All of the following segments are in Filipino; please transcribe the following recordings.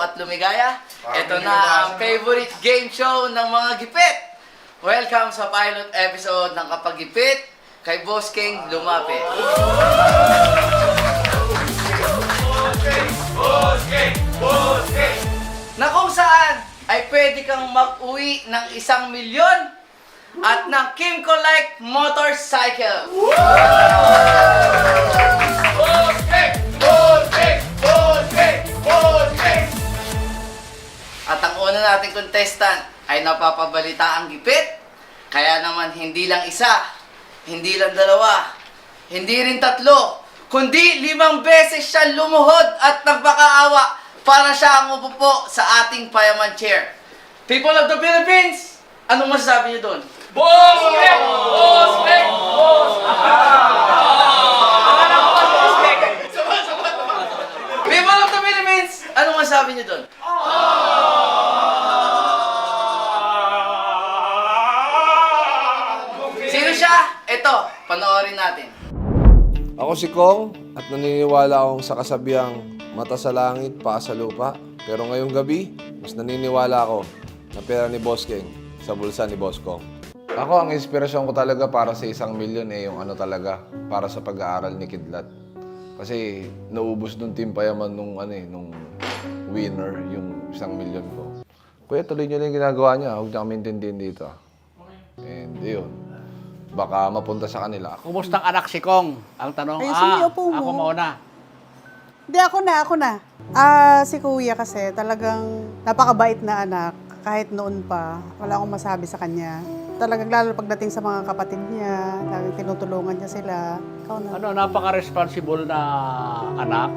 at lumigaya. Ito na ang favorite game show ng mga gipit. Welcome sa pilot episode ng Kapag Gipit kay Boss King Lumapit. Boss King! Na kung saan ay pwede kang mag-uwi ng 1 milyon at ng Kimco-like motorcycle. At ang una nating contestant ay napapabalita ang gipit. Kaya naman hindi lang isa, hindi lang dalawa, hindi rin 3, kundi 5 beses siya lumuhod at nagpakaawa para siya ang upupo sa ating payaman chair. People of the Philippines, anong masasabi niyo doon? Boss King! Boss King! Boss! People of the Philippines, anong masasabi niyo doon? Sino siya? Ito, panoorin natin. Ako si Kong at naniniwala akong sa kasabihang mata sa langit, paa sa lupa. Pero ngayong gabi, mas naniniwala ako na pera ni Boss King sa bulsa ni Boss Kong. Ako, ang inspirasyon ko talaga para sa 1 milyon yung talaga, para sa pag-aaral ni Kidlat. Kasi naubos nung Team Payaman nung winner, yung 1 milyon ko. Kuya, tuloy niyo lang yung ginagawa niya. Huwag niya kami intindihin dito. And yun, baka mapunta sa kanila. Kumusta ang anak si Kong? Ang tanong, Ay, sumiupo mo. ako mauna. Hindi, ako na. Si Kuya kasi talagang napakabait na anak. Kahit noon pa, wala akong masabi sa kanya. Talagang lalo pagdating sa mga kapatid niya, laging tinutulungan niya sila. Ikaw na. Napaka-responsible na anak,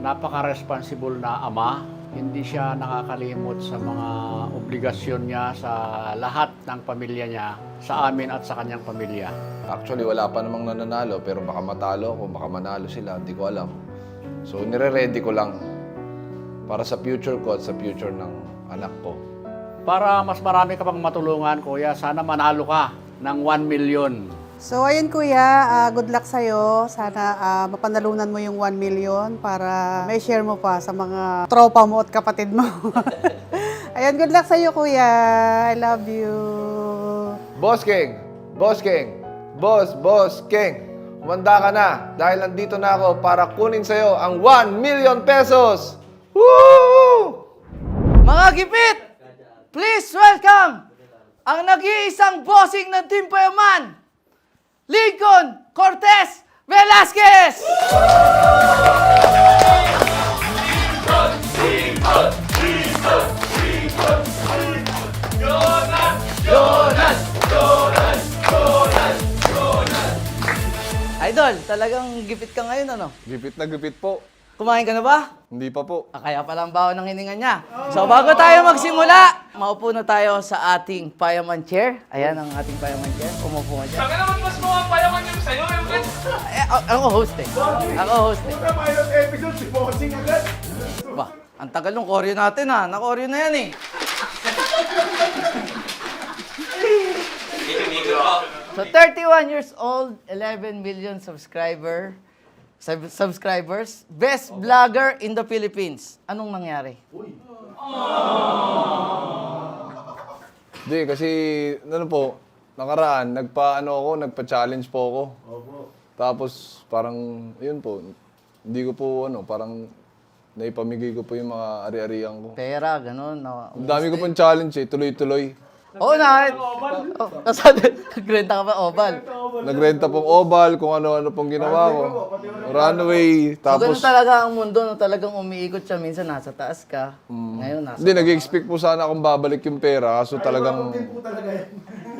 napaka-responsible na ama. Hindi siya nakakalimot sa mga obligasyon niya sa lahat ng pamilya niya, sa amin at sa kanyang pamilya. Actually, wala pa namang nananalo, pero baka matalo ako, baka manalo sila, hindi ko alam. So, nire-ready ko lang para sa future ko at sa future ng anak ko. Para mas marami ka pang matulungan, Kuya, sana manalo ka ng 1 million. So, ayun Kuya, good luck sa'yo. Sana mapanalunan mo yung 1 million para may share mo pa sa mga tropa mo at kapatid mo. Ayun, good luck sa'yo Kuya. I love you. Boss King! Boss King! Boss King! Humanda ka na dahil nandito na ako para kunin sa'yo ang 1 million pesos! Woo! Mga gipit, please welcome ang nag-iisang bossing ng Team Payaman, Lincoln Cortez Velasquez! Idol, talagang gipit ka ngayon, ano? Gipit na gipit po. Kumain ka na ba? Hindi pa po. Kaya pala ang baho ng hininga niya. So bago tayo magsimula, maupo na tayo sa ating payaman chair. Ayan ang ating payaman chair. Umupo ka dyan. Sabi naman mas mga payaman yung sa'yo. Ako host eh. Ako host eh. Pilot episode si Bossing agad. Ba, ang tagal ng choreo natin ha. Na-choreo na yan eh. So 31 years old, 11 million subscribers, best vlogger in the Philippines. Anong nangyari? Hindi, kasi nakaraan, nagpa-challenge po ako. Tapos parang, yun po, hindi ko po, parang naipamigay ko po yung mga ari-arian ko. Pera, ganun. Ang dami ko pong challenge tuloy-tuloy. Oo na. Nagrenta ka ba oval? Nagrenta pong oval, kung ano-ano pong ginawa ko. Runway, So, tapos... ganun talaga ang mundo na talagang umiikot siya. Minsan nasa taas ka. Ngayon nasa Hindi, nag-expect po sana akong babalik yung pera. Kaso talagang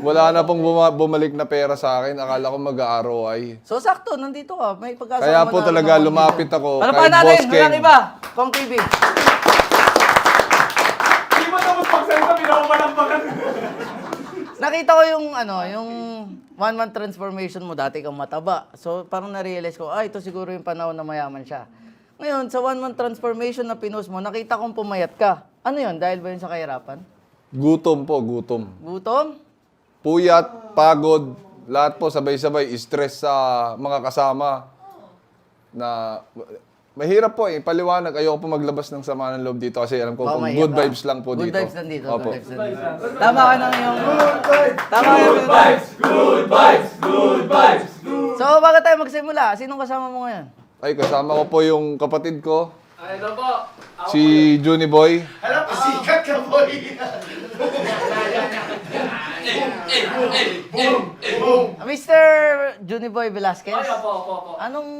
wala na pong bumalik na pera sa akin. Akala ko mag-ROI. So, sakto. Nandito ka. May pagkasama. Kaya po talaga lumapit ako Ano pa kay natin? Boss King. Walang iba. Kong TV. Hindi mo tapos pagsalita, pinakabalambakan. Nakita ko yung 1 month transformation mo. Dati kang mataba. So, parang na-realize ko, ito siguro yung panahon na mayaman siya. Ngayon, sa 1 month transformation na pinost mo, nakita kong pumayat ka. Ano yun? Dahil ba yun sa kahirapan? Gutom po, gutom. Gutom? Puyat, pagod, lahat po sabay-sabay, stress sa mga kasama na Mahirap po eh, paliwanag. Ayoko po maglabas ng sama ng loob dito kasi alam ko Oh, kung mahirap good ka. vibes lang po Good dito. vibes lang dito. Opo. Good vibes lang dito. Tama ka ng iyong... Tama ka ng Good vibes! So, bago tayo magsimula, sinong kasama mo ngayon? Ay, kasama ko po yung kapatid ko, Ay, ito po. si Juni Boy. Alam, pasikat ka, boy! Mr. Juniboy Velasquez? Ay, opo. Anong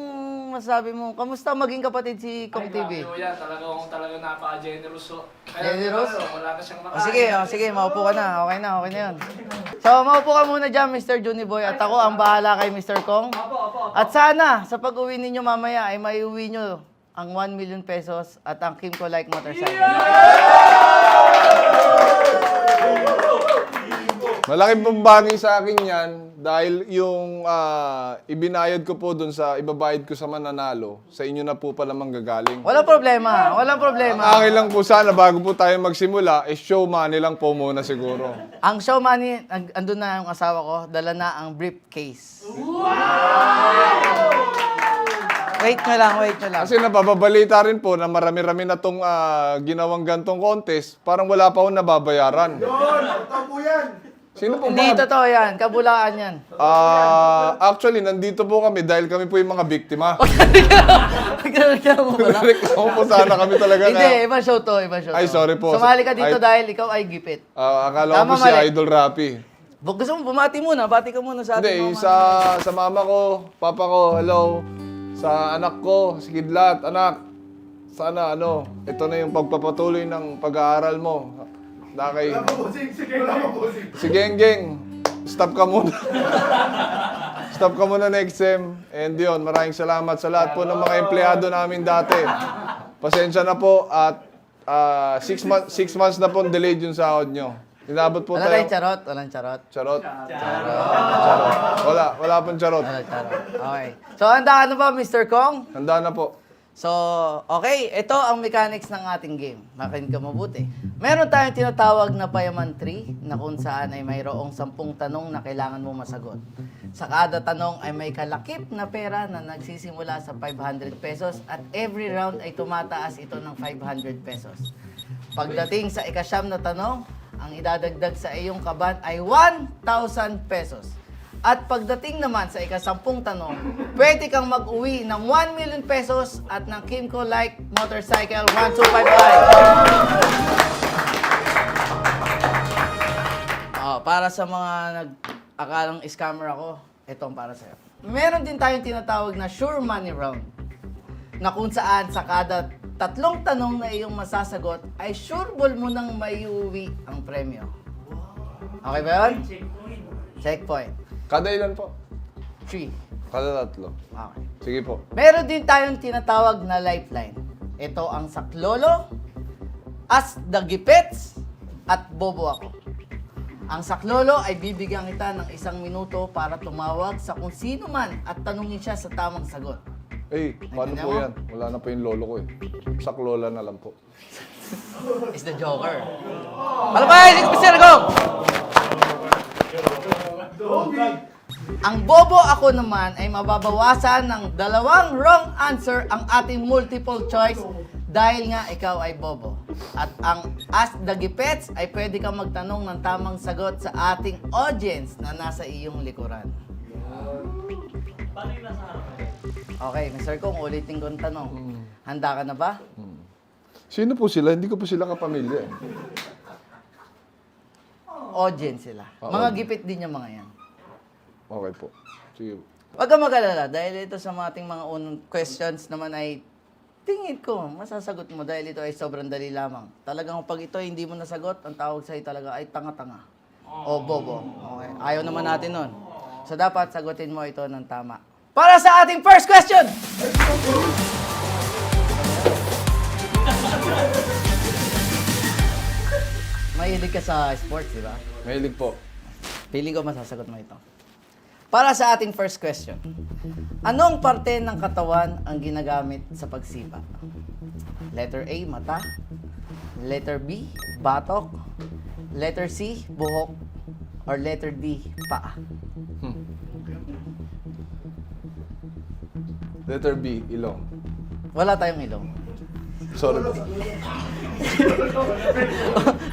masasabi mo? Kamusta maging kapatid si Kong TV? Yan, talaga napaka-generous. Generous? Wala na siyang Sige, maupo ka na. Okay na yun. So, maupo ka muna dyan, Mr. Juniboy. At ako ang bahala kay Mr. Kong. At sana, sa pag-uwi ninyo mamaya, ay maiuwi nyo ang 1 million pesos at ang Kimco Like motorcycle. Malaking pambagi sa akin yan dahil yung ibinayad ko po dun sa ibabayad ko sa mananalo, sa inyo na po pala manggagaling. Walang problema. Ang akin lang po sana bago po tayo magsimula, show money lang po muna siguro. Ang show money, andun na yung asawa ko, dala na ang briefcase. Wait nyo lang. Kasi napapabalita rin po na marami-rami na tong ginawang gantong contest, parang wala pa akong nababayaran. Sino po Hindi ba? totoo yan, kabulaan yan. Actually, nandito po kami dahil kami po yung mga biktima. Nagreklamo mo pala? Reklamo po sana kami talaga Hindi, na. ibang show to. Ay, sorry po. Sumali ka dito Ay- dahil ikaw ay gipit. Akala ko Tama, po si mali. Idol Rapi. Gusto mo, bumati muna. Bati ka muna sa ating Hindi, mga sa mama ko, papa ko, hello. Sa anak ko, si Kidlat, anak. Sana ito na yung pagpapatuloy ng pag-aaral mo. Dakay. Si Genggeng, stop ka muna. Stop ka muna next sem. And yun, maraming salamat sa lahat po ng mga empleyado namin dati. Pasensya na po at 6 months na po delayed yung sahod nyo. Inabot po Wala tayo. tayong charot? Walang charot? Charot. Wala pong charot. Walang charot. Okay. So, handa ka na ba, Mr. Kong? Handa na po. So, okay. Ito ang mechanics ng ating game. Makinig ka mabuti. Meron tayong tinatawag na Payaman Tree na kung saan ay mayroong 10 tanong na kailangan mo masagot. Sa kada tanong ay may kalakip na pera na nagsisimula sa 500 pesos at every round ay tumataas ito ng 500 pesos. Pagdating sa ikasyam na tanong, ang idadagdag sa iyong kaban ay 1,000 pesos. At pagdating naman sa ika-10 tanong, pwede kang mag-uwi ng 1 million pesos at ng Kimco Like Motorcycle 1255. Para sa mga nag-akalang scammer ako, itong para sa'yo. Meron din tayong tinatawag na Sure Money Round na kung saan sa kada 3 tanong na iyong masasagot ay sure ball mo nang maiuwi ang premyo. Okay ba yun? Checkpoint. Kada ilan po? 3. Kada 3. Okay. Sige po. Meron din tayong tinatawag na lifeline. Ito ang saklolo, as the gipets, at bobo ako. Ang saklolo ay bibigyan kita ng 1 minuto para tumawag sa kung sino man at tanungin siya sa tamang sagot. Eh, paano Naintindihan po mo? yan? Wala na po yung lolo ko eh. Saklola na lang po. Is the Joker. Palabay! Mr. Gong! Ang bobo ako naman ay mababawasan ng 2 wrong answer ang ating multiple choice dahil nga ikaw ay bobo. At ang Ask the Gipets ay pwede kang magtanong ng tamang sagot sa ating audience na nasa iyong likuran. Okay, Mr. Kong, ulitin ko ang tanong. Handa ka na ba? Sino po sila? Hindi ko po sila kapamilya eh. Audience sila. Mga gipit din yung mga yan. Okay po. Sige po. Huwag kang mag-alala dahil ito sa mga ating mga unang questions naman ay tingin ko, masasagot mo dahil ito ay sobrang dali lamang. Talagang pag ito hindi mo nasagot, ang tawag sa'yo talaga ay tanga-tanga. O bobo. Okay. Ayaw naman natin nun. So dapat sagutin mo ito ng tama. Para sa ating first question! Mahilig ka sa sports, di ba? Mahilig po. Feeling ko masasagot mo ito. Para sa ating first question, anong parte ng katawan ang ginagamit sa pagsipa? Letter A, mata. Letter B, batok. Letter C, buhok. Or letter D, paa. Letter B, ilong. Wala tayong ilong. Sorry po.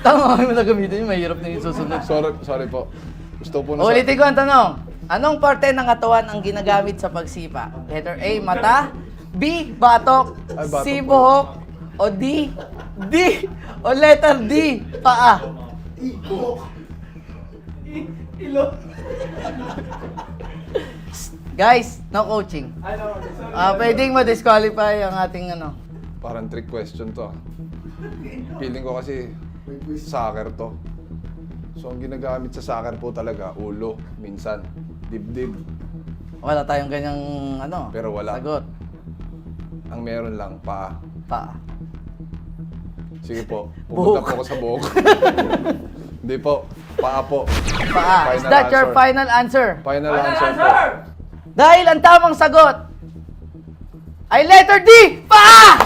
Tama kami na gamitin yun, mahirap na yung susunod. Sorry po. Gusto po na Ulitin ko ang tanong. Anong parte ng katawan ang ginagamit sa pagsipa? Letter A, mata. B, batok. Ay, batok C, po. buhok. O D, o letter D, paa. Guys, no coaching. Pwedeng ma-disqualify ang ating ano. Parang trick question to. Feeling ko kasi soccer to. So ang ginagamit sa soccer po talaga, ulo, minsan, dibdib. Wala tayong ganyang ano, Pero wala. sagot. Ang meron lang, paa. Paa. Sige po, Buhok. pumunta po ako sa buhok. Hindi po, paa po. Paa. Is Final that your answer. final answer? Final answer po. Dahil ang tamang sagot ay letter D, paa!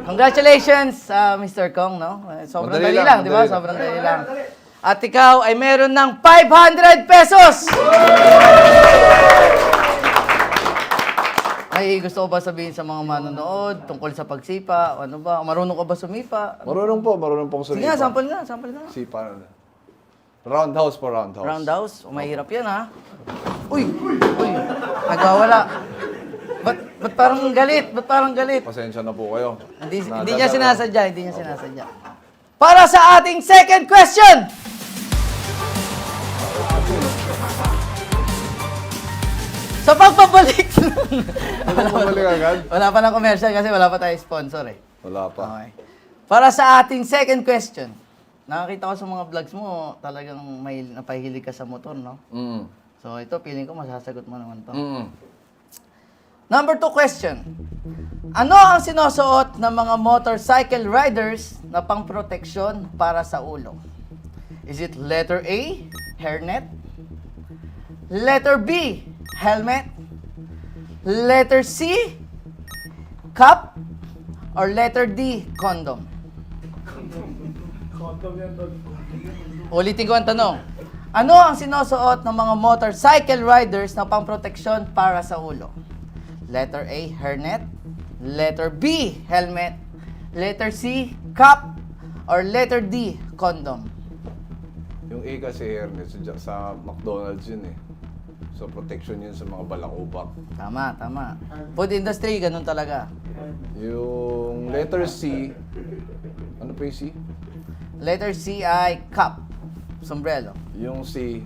Congratulations, Mr. Kong, no? Sobrang Madali dali lang, lang, di ba? madali lang. Sobrang dali lang. At ikaw ay meron ng 500 pesos! Ay, gusto ko ba sabihin sa mga manonood tungkol sa pagsipa? O ano ba? Marunong ka ba sumipa? Marunong pong Sige sumipa. nga, sample nga, sample nga. Sipa na. Roundhouse po, roundhouse. Roundhouse? O, mahirap yan, ha? Uy! Uy! Nagwawala. Ba't parang galit? Ba't parang galit? Pasensya na po kayo. Hindi niya sinasadya, hindi niya sinasadya. Para sa ating second question! Sa pagpabalik Bumalik agad? Wala pa ng commercial kasi wala pa tayo sponsor eh. Wala pa. Okay. Para sa ating second question, nakakita ko sa mga vlogs mo, talagang may napahilig ka sa motor, no? Mm. So ito, feeling ko masasagot mo naman to. Mm. Number 2 question. Ano ang sinusuot ng mga motorcycle riders na pangproteksyon para sa ulo? Is it letter A, hairnet? Letter B, helmet? Letter C, cap? Or letter D, condom? Ulitin ko ang tanong. Ano ang sinusuot ng mga motorcycle riders na pangproteksyon para sa ulo? Letter A, hairnet. Letter B, helmet. Letter C, cap. Or letter D, condom. Yung A kasi hairnet, sa McDonald's yun eh. So protection yun sa mga balakubak. Tama, tama. Food industry, ganun talaga. Yung letter C, ano pa yung C? Letter C ay cap. Sombrero. Yung C,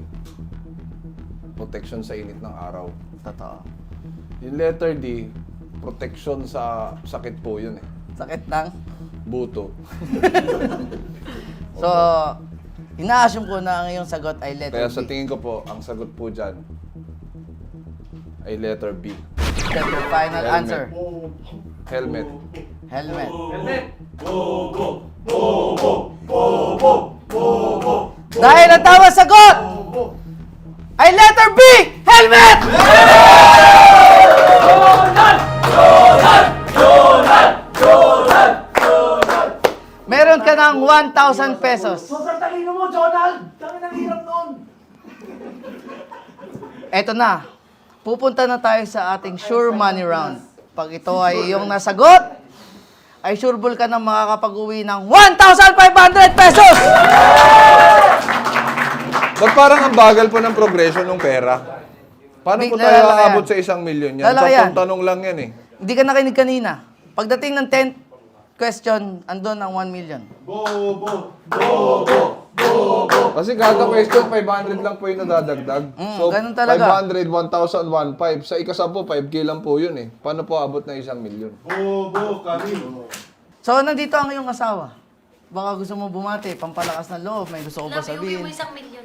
protection sa init ng araw. Totoo. Yung letter D, protection sa sakit po yun eh. Sakit ng... Buto. So, ina-assume ko na ang iyong sagot ay letter Kaya sa B. tingin ko po, ang sagot po dyan ay letter B. That's your final Helmet. answer. Helmet. Helmet. Dahil ang tama sagot ay letter B! Helmet! Meron ka ng 1,000 pesos. Sobrang talino mo, Jonald! Tangin ang hirap nun! Eto na. Pupunta na tayo sa ating sure money round. Pag ito ay iyong nasagot, ay sure ball ka na makakapag-uwi ng 1,500 pesos! Ba't parang ang bagal po ng progression ng pera? Paano po tayo Lalaki yan. aabot sa 1 million yan? Lalaki yan. Tatlong tanong lang yan eh. Hindi ka nakinig kanina. Pagdating ng 10th question, andun ang 1 million. Kasi kada question, 500 lang po yung nadadagdag. ganun talaga. 500, 1,000, 1,500. Sa ika-10 5K lang po yun eh. Paano po abot ng 1 million? So, nandito ang iyong asawa. Baka gusto mo bumati, pampalakas ng loob, may gusto ko ba Love you, uwi sabihin? mo 1 million.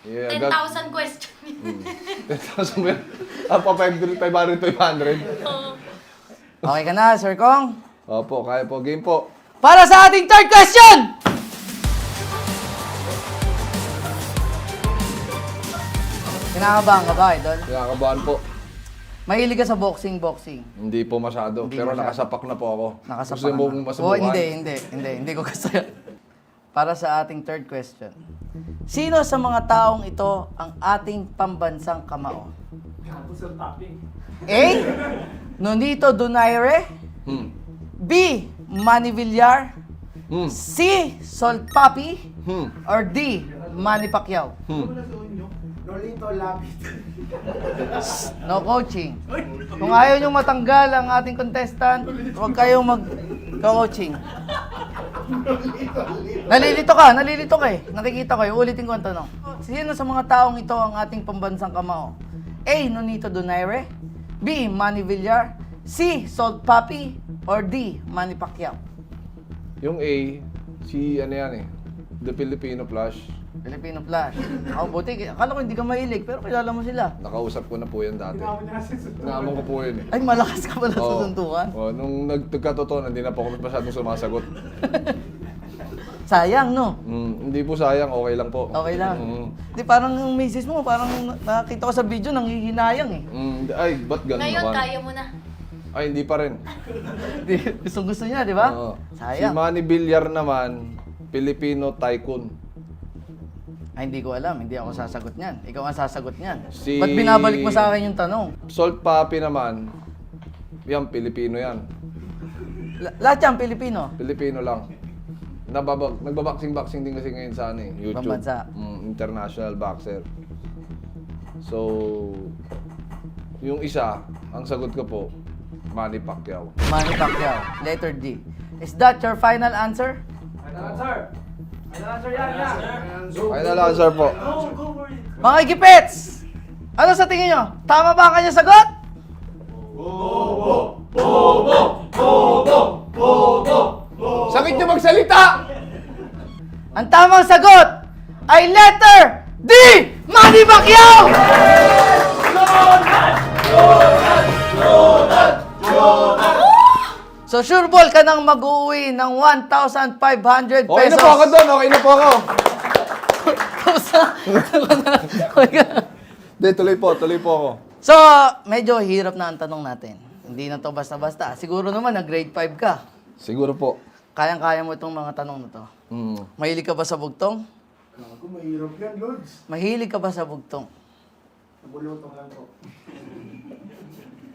Yeah, 10,000 question. 10,000 ba yun? Pa 500, 500. Okay ka na, Sir Kong? Opo, kaya po. Game po. Para sa ating third question! Kinakabahan ka ba, Idol? Kinakabahan po. Mahilig ka sa boxing. Hindi po masyado. Hindi pero masyado. nakasapak na po ako. Nakasapak Gusto mo na. masubukan? Hindi ko gusto yan. para sa ating third question. Sino sa mga taong ito ang ating pambansang kamao? Gago sa topping. A. Nonito Donaire. Hmm. B. Manny Villar. Hmm. C. Salt Papi. Hmm. Or D. Manny Pacquiao. Hmm. Nolito Lapid. No coaching. Kung ayaw nyo matanggal ang ating contestant, huwag kayong mag-coaching. Nalilito ka eh. Nakikita ko eh. Ulitin ko ang tanong. Sino sa mga taong ito ang ating pambansang kamao? A. Nonito Donaire. B. Manny Villar. C. Salt Papi. Or D. Manny Pacquiao. Yung A, si ano yan eh, The Filipino Flash. Filipino Flash. Ako buti. Akala ko hindi ka mahilig, pero kilala mo sila. Nakausap ko na po yan dati. Tinawag niya kasi sa Naamon ko po yun eh. Ay, malakas ka pala sa Oo. suntukan. Nung nagkatotoo, hindi na po ako masyadong sumasagot. Sayang, no? Hindi po sayang, okay lang po. Okay lang. Mm. Di parang yung misis mo, parang nakita ko sa video, nanghihinayang eh. Ay, ba't ganun Ngayon, naman? kaya mo na. Ay, hindi pa rin. Gusto niya, di ba? Oo. Si Sayang. Manny Villar naman, Filipino tycoon. Ay, hindi ko alam. Hindi ako sasagot niyan. Ikaw ang sasagot niyan. Si- Ba't binabalik mo sa akin yung tanong? Salt Papi naman, yan, Pilipino yan. Lahat yan, Pilipino. Pilipino lang. Nagbaboxing-boxing din kasi ngayon sa ano eh, YouTube. Pambansa. International boxer. So, yung isa, ang sagot ko po, Manny Pacquiao. Manny Pacquiao. Letter D. Is that your final answer? Final answer. Final answer yan. Final answer po. Go for it. Mga igipits! Ano sa tingin nyo? Tama ba ang kanyang sagot? Sakit niyo magsalita! Ang tamang sagot ay letter D! Manny Pacquiao! So sure ball ka nang mag-uwi ng 1,500 pesos. Okay na po ako doon, okay na po ako. Hindi, tuloy po ako. So, medyo hirap na ang tanong natin. Hindi na to basta-basta. Siguro naman, nag-grade 5 ka. Siguro po. Kayang-kaya mo itong mga tanong na to. Mahilig ka ba sa bugtong? Gago, mahirap yan, Lods. Mahilig ka ba sa bugtong? Nabulutong lang po.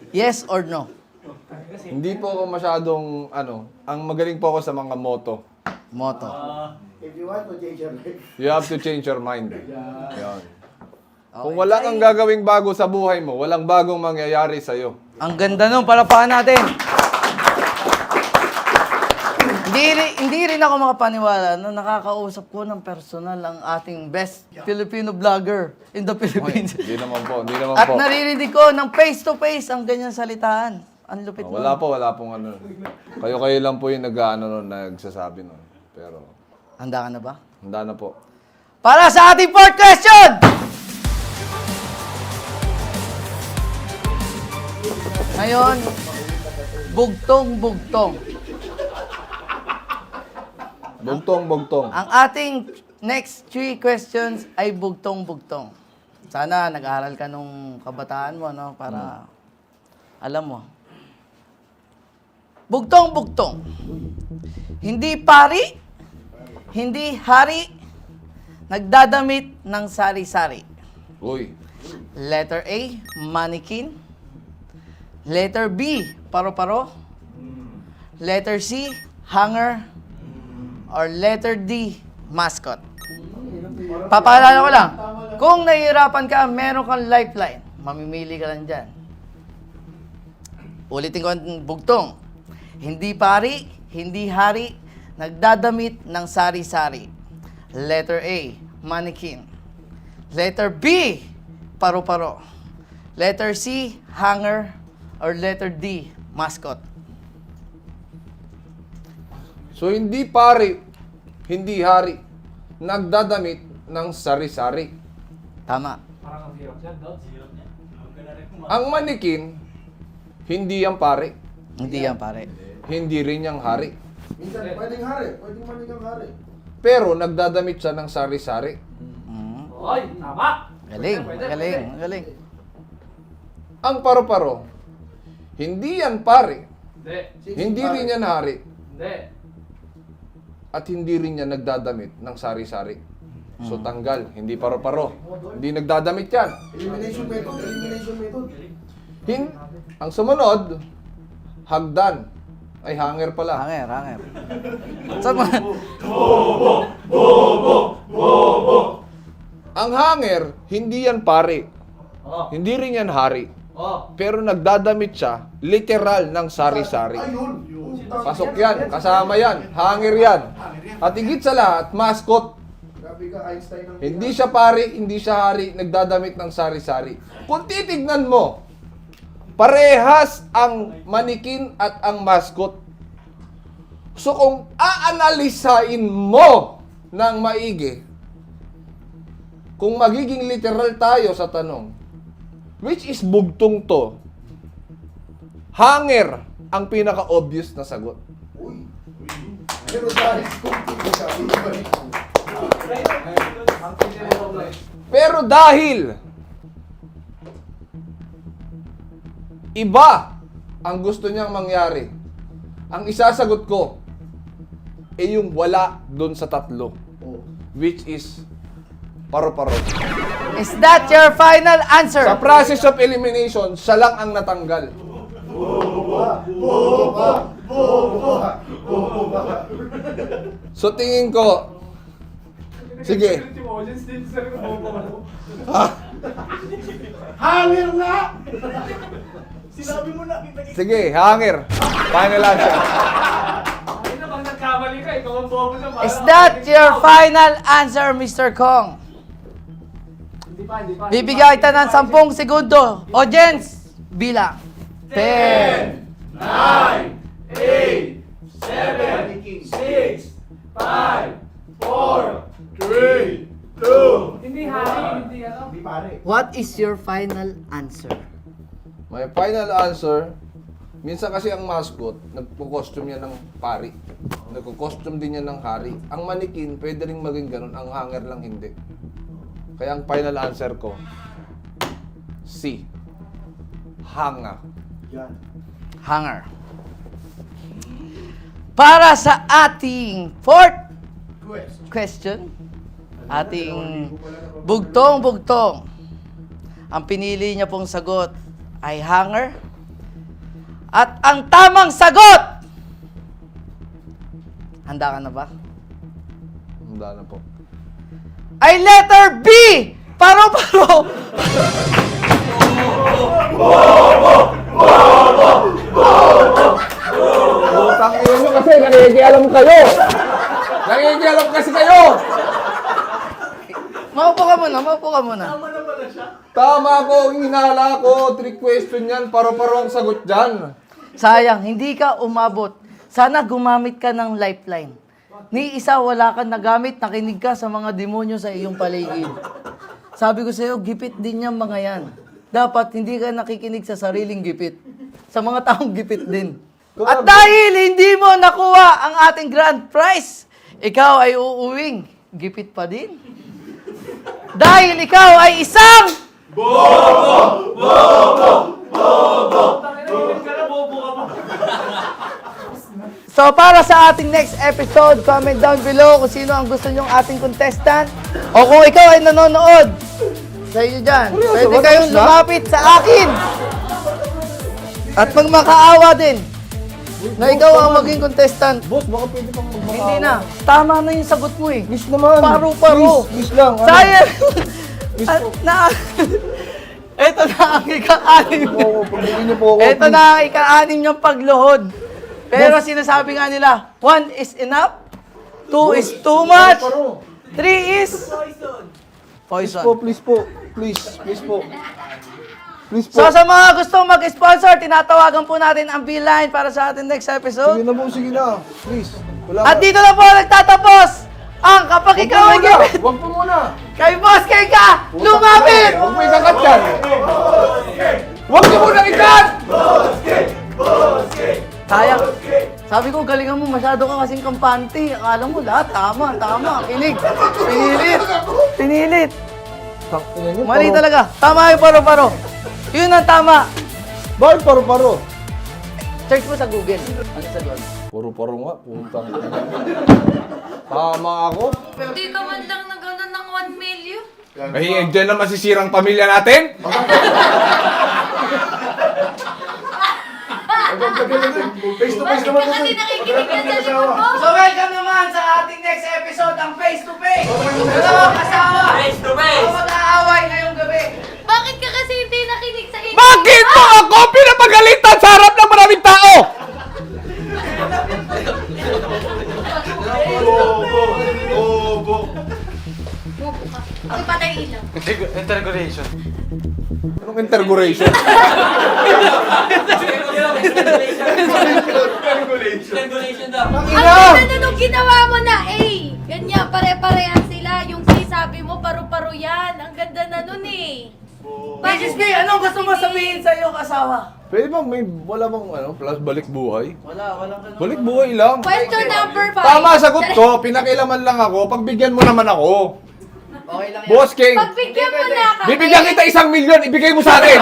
Yes or no? Hindi po ako masyadong, ang magaling po ako sa mga moto. Moto. If you want to change your life. You have to change your mind. Yan. Kung wala kang gagawing bago sa buhay mo, walang bagong mangyayari sa'yo. Ang ganda nun, palapakan natin. Hindi rin ako makapaniwala na nakakausap ko ng personal ang ating best Filipino vlogger in the Philippines. Hindi naman po. At naririnig ko ng face-to-face ang ganyan salitaan. Ang lupit mo. Wala pong ano. Kayo lang po yung nagsasabi nun. Pero, Handa ka na ba? handa na po. Para sa ating fourth question! Ngayon, bugtong-bugtong. Bugtong. Ang ating next 3 questions ay bugtong-bugtong. Sana nag-aaral ka nung kabataan mo, no? Para alam mo. Bugtong-bugtong. Hindi pari, hindi hari, nagdadamit ng sari-sari. Uy. Letter A, mannequin. Letter B, paro-paro. Letter C, hanger. Or letter D, mascot. Papaalala ko lang, kung nahihirapan ka, meron kang lifeline. Mamimili ka lang dyan. Ulitin ko ang bugtong. Hindi pari, hindi hari, nagdadamit ng sari-sari. Letter A, mannequin. Letter B, paro-paro. Letter C, hanger. Or letter D, mascot. So, hindi pari, hindi hari, nagdadamit ng sari-sari. Tama. Parang ang hirap yan, Lods. Hirap niya. Ang manikin, hindi yan pari, Hindi yan, pare. hindi rin yang hari. Minsan, pwedeng hari. Pwedeng manigang hari. Pero, nagdadamit siya ng sari-sari. Oy, tama. Galing, Pwede. galing. Ang paro-paro, hindi yan pari, Hindi. hindi rin yan hari. Hindi. at hindi rin yan nagdadamit ng sari-sari. So tanggal, hindi paro-paro. Hindi nagdadamit yan. Elimination method. Elimination method. Ang sumunod, hagdan. Ay, hanger pala. Hanger. Saan mo? Ang hanger, hindi yan pare. Hindi rin yan hari. Pero nagdadamit siya, literal ng sari-sari. Ayun. Pasok yan, kasama yan, hanger yan. At higit sa lahat, mascot. Grabe ka, Einstein ng Hindi siya pare, hindi siya hari, nagdadamit ng sari-sari. Kung titignan mo, parehas ang manikin at ang mascot. So kung aanalisain mo ng maigi, kung magiging literal tayo sa tanong, which is bugtong to, hanger ang pinaka-obvious na sagot. Pero dahil kung sabi ko, Pero dahil iba ang gusto niyang mangyari, ang isasagot ko ay yung wala doon sa tatlo, which is paro-paro. Is that your final answer? Sa process of elimination, siya lang ang natanggal. So tingin ko, sige. Hanger nga! Sinabi mo na. Sige, hanger. Final answer. Ay na, pag nagkamali ka, ikaw ang bobo sa Is that your final answer, Mr. Kong? Hindi pa. Bibigyan kita ng 10 segundo. Audience, bilang. 10, 9, 8, 7, 6, 5, 4, 3, 2. Hindi hari, hindi ano. Hindi pare. What is your final answer? My final answer, minsan kasi ang mascot, nagpo-costume yan ng pari. Nagpo-costume din yan ng hari. Ang manikin, pwede rin maging ganun. Ang hanger lang hindi. Kaya ang final answer ko, C. Hanga. Yan. Hanger. Para sa ating fourth question, ating bugtong-bugtong, ang pinili niya pong sagot ay hanger. At ang tamang sagot, handa ka na ba? Handa na po. Ay letter B! Paro-paro! Utang ino nyo kasi, nakikialam kayo! Nakikialam kasi kayo! Maupo ka muna. Tama ko, hinala ko, trick question yan, paro-paro ang sagot dyan. Sayang, hindi ka umabot. Sana gumamit ka ng lifeline. Ni isa wala kang nagamit, nakinig ka sa mga demonyo sa iyong paligid. Sabi ko sa iyo, gipit din yung mga yan. Dapat hindi ka nakikinig sa sariling gipit. Sa mga taong gipit din. At dahil hindi mo nakuha ang ating grand prize, ikaw ay uuwing gipit pa din. Dahil ikaw ay isang So, para sa ating next episode, comment down below kung sino ang gusto nyong ating contestant. O kung ikaw ay nanonood, sa inyo dyan, pwede kayong lumapit sa akin. At magmakaawa din na ikaw ang maging contestant. Boss, baka pwede pang magmakawa. Hindi na. Tama na yung sagot mo eh. Miss naman. Paro-paro. Miss lang. Ano? Sayang! Ito na ang ika-anim. Oo, pagdating niyo po ako. Ito na ang ika-anim niyang pagluhod. Pero sinasabi nga nila, 1 is enough, 2 is too much, 3 is poison. Please po. Please po. So sa mga gusto mag-sponsor, tinatawagan po natin ang B-Line para sa ating next episode. Sige na. Please. Wala At dito na po nagtatapos ang Kapag Ikaw ay Gipit Huwag po muna. kay Boss Kenka, lumapit! Huwag mo ikakat yan. Huwag niyo muna ikat! Sayang. Sabi ko, galingan mo, masyado ka kasing kampante. Akala mo lahat, tama. Kinig. Pinilit. Mali talaga. Tama yung paro-paro. Yun ang tama. Bakit paro-paro? Search mo sa Google. Ano sa doon? Puro-puro nga, puntang. Tama ako. Hindi ka man lang nagano ng 1 million. Ay, dyan na masisirang pamilya natin. Face to face Bakit ka kasi nakikinig ka sa likod mo? So welcome naman sa ating next episode, ang Face to Face! Dalawang asawa! Face to face! Ang mag-aaway ngayong gabi. Bakit ka kasi hindi nakinig sa inyo? Bakit mo ako pinapagalitan sa harap ng maraming tao? Bobo ka. Ang patay ilaw. Interrogation. Anong interrogation? Interrogation daw. Ang ganda nung ginawa mo na, ganyan, pare-parehas sila. Yung sabi mo, paru-paro yan. Ang ganda na nun eh. Mrs. B, anong gusto mo sabihin sa iyong asawa? Pwede ba wala bang plus balik buhay? Walang ganun. Balik buhay lang. Question number 5. Tama sagot ko, pinakilaman lang ako. Pagbigyan mo naman ako. Okay lang yan. Boss King, Pagbigyan mo na kami. bibigyan kita 1 milyon, ibigay mo sa akin.